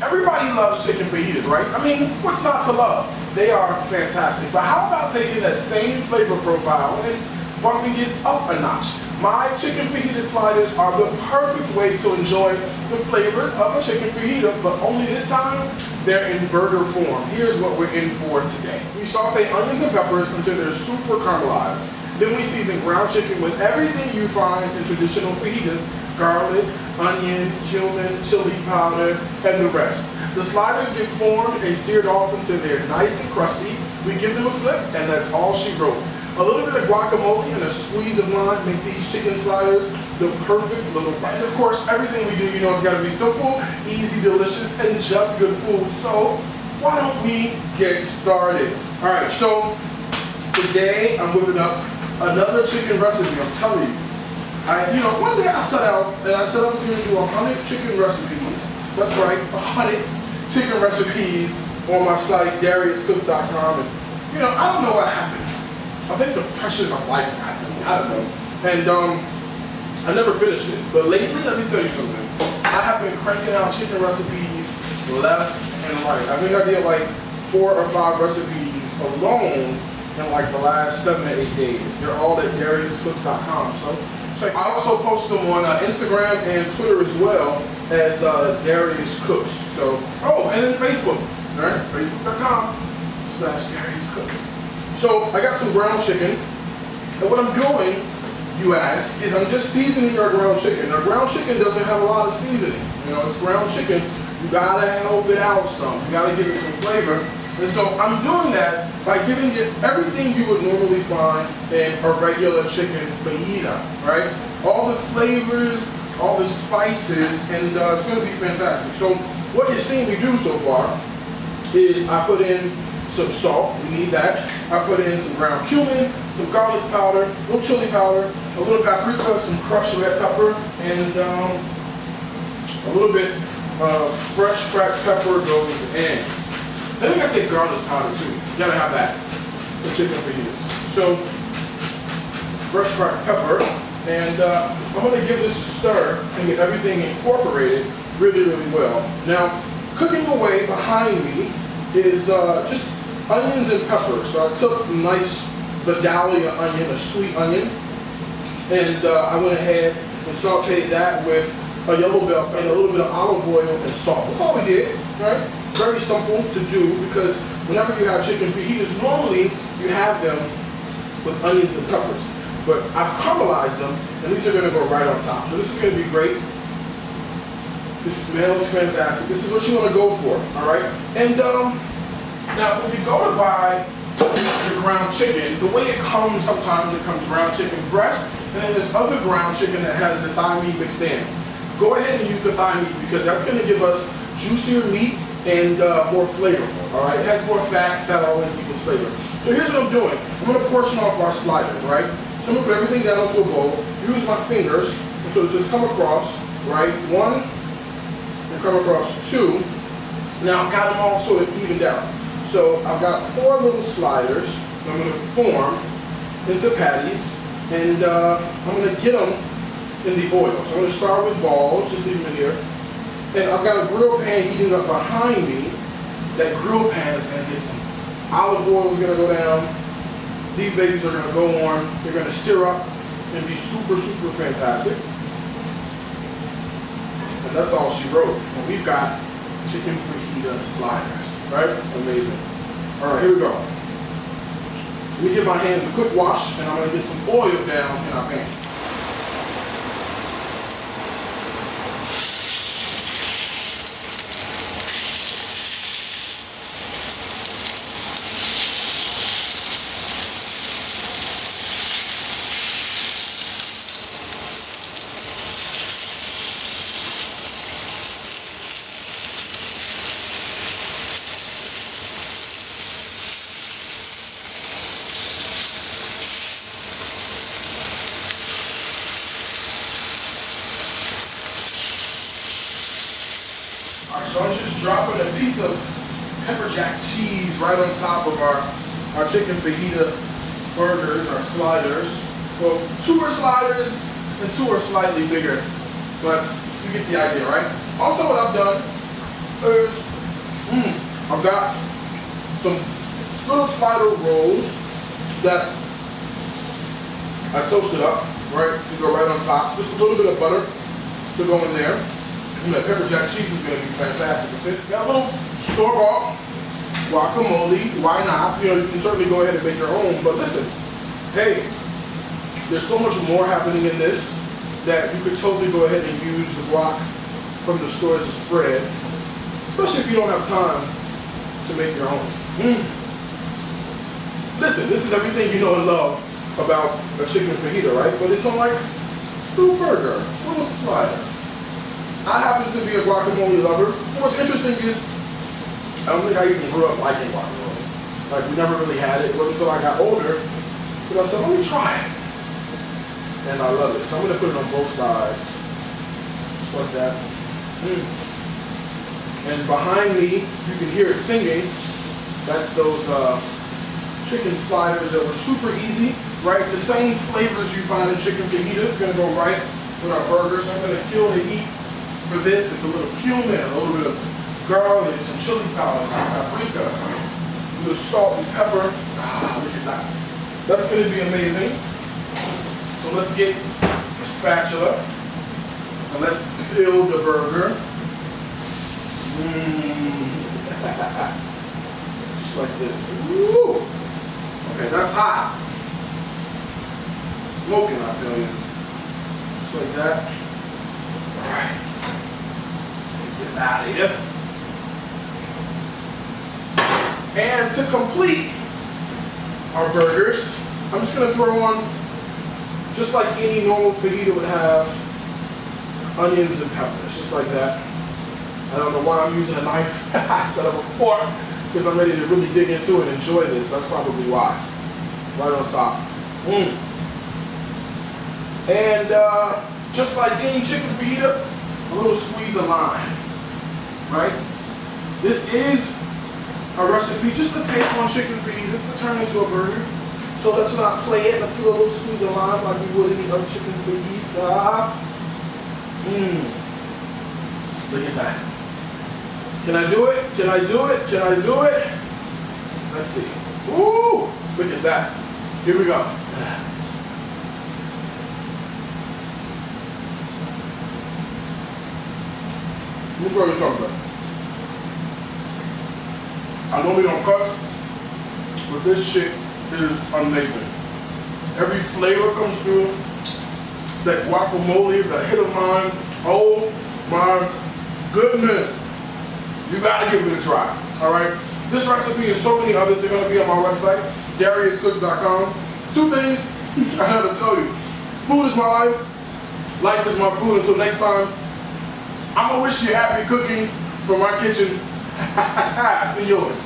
Everybody loves chicken fajitas, right? I mean, what's not to love? They are fantastic. But how about taking that same flavor profile and bumping it up a notch? My chicken fajita sliders are the perfect way to enjoy the flavors of a chicken fajita, but only this time, they're in burger form. Here's what we're in for today. We saute onions and peppers until they're super caramelized. Then we season ground chicken with everything you find in traditional fajitas: garlic, onion, cumin, chili powder, and the rest. The sliders get formed and seared off until they're nice and crusty. We give them a flip, and that's all she wrote. A little bit of guacamole and a squeeze of lime make these chicken sliders the perfect little bite. And of course, everything we do, you know, it's got to be simple, easy, delicious, and just good food. So why don't we get started? All right, so today I'm whipping up another chicken recipe. I'm telling you. One day I set out and I set up to do 100 chicken recipes. That's right, 100 chicken recipes on my site, DariusCooks.com. And I don't know what happened. I think the pressures of life got to me. I don't know. And I never finished it. But lately, let me tell you something. I have been cranking out chicken recipes left and right. I think I did like 4 or 5 recipes alone in like the last 7 or 8 days. They're all at DariusCooks.com. So check. I also post them on Instagram and Twitter as well as Darius Cooks. So, and then Facebook. All right, Facebook.com/Darius Cooks. So I got some ground chicken, and what I'm doing, you ask, is I'm just seasoning our ground chicken. Our ground chicken doesn't have a lot of seasoning. It's ground chicken. You gotta help it out some. You gotta give it some flavor. And so I'm doing that by giving it everything you would normally find in a regular chicken fajita, right? All the flavors, all the spices, and it's gonna be fantastic. So what you're seeing me do so far is I put in some salt, we need that. I put in some ground cumin, some garlic powder, a little chili powder, a little paprika, some crushed red pepper, and a little bit of fresh cracked pepper goes in. I think I say garlic powder too. You gotta have that for chicken fajitas. So, fresh cracked pepper, and I'm gonna give this a stir and get everything incorporated really, really well. Now, cooking away behind me is just onions and peppers. So I took a nice Vidalia onion, a sweet onion, and I went ahead and sauteed that with a yellow bell and a little bit of olive oil and salt. That's all we did, right? Very simple to do, because whenever you have chicken fajitas, normally you have them with onions and peppers. But I've caramelized them, and these are gonna go right on top. So this is gonna be great. This smells fantastic. This is what you wanna go for, all right? And now, when you go to buy your ground chicken, the way it comes, sometimes it comes ground chicken breast, and then there's other ground chicken that has the thigh meat mixed in. Go ahead and use the thigh meat, because that's going to give us juicier meat and more flavorful, all right? It has more fat. Fat always equals flavor. So here's what I'm doing. I'm going to portion off our sliders, right? So I'm going to put everything down into a bowl, use my fingers, and so just come across, right? 1, and come across 2. Now I've got them all sort of evened out. So I've got 4 little sliders I'm going to form into patties, and I'm going to get them in the oil. So I'm going to start with balls, just leave them in here. And I've got a grill pan heating up behind me. That grill pan is going to get some olive oil is going to go down. These babies are going to go on. They're going to sear up and be super, super fantastic. And that's all she wrote. And we've got chicken fajita sliders, right? Amazing. All right, here we go. Let me give my hands a quick wash, and I'm gonna get some oil down in our pan. So I'm just dropping a piece of pepper jack cheese right on top of our chicken fajita burgers, our sliders. Well, 2 are sliders and 2 are slightly bigger, but you get the idea, right? Also what I've done is, I've got some little spider rolls that I toasted up, right, to go right on top. Just a little bit of butter to go in there. Pepper jack cheese is going to be fantastic. Got a little store-bought guacamole, why not? You can certainly go ahead and make your own, but listen, hey, there's so much more happening in this that you could totally go ahead and use the guac from the store as a spread, especially if you don't have time to make your own. Listen, this is everything you know and love about a chicken fajita, right? But it's on like little burger, little slider. I happen to be a guacamole lover. What's interesting is, I don't think I even grew up liking guacamole. Like, we never really had it. It wasn't until I got older that I said, let me try it. And I love it. So I'm going to put it on both sides. Just like that. And behind me, you can hear it singing. That's those chicken sliders that were super easy, right? The same flavors you find in chicken fajita is going to go right with our burgers. So I'm going to kill the heat for this. It's a little cumin, a little bit of garlic, some chili powder, some paprika, a little salt and pepper. Look at that. That's going to be amazing. So let's get a spatula and let's build the burger. Just like this. Woo! Okay, that's hot. Smoking, I tell you. Just like that. All right. Take this out of here. And to complete our burgers, I'm just going to throw on, just like any normal fajita would have, onions and peppers, just like that. I don't know why I'm using a knife instead of a fork, because I'm ready to really dig into it and enjoy this. That's probably why. Right on top. And just like any chicken fajita, a little squeeze of lime, right? This is a recipe just to take on chicken fajitas to turn into a burger. So let's not play it. Let's do a little squeeze of lime like we would any other chicken fajita. Look at that. Can I do it? Can I do it? Can I do it? Let's see. Ooh, look at that. Here we go. Let me throw this on there. I normally don't cuss, but this shit is amazing. Every flavor comes through. That guacamole, the hit of mine. Oh my goodness. You gotta give it a try, all right? This recipe and so many others, they're gonna be on my website, DariusCooks.com. Two things I have to tell you. Food is my life is my food. Until next time, I'm gonna wish you happy cooking from my kitchen to yours.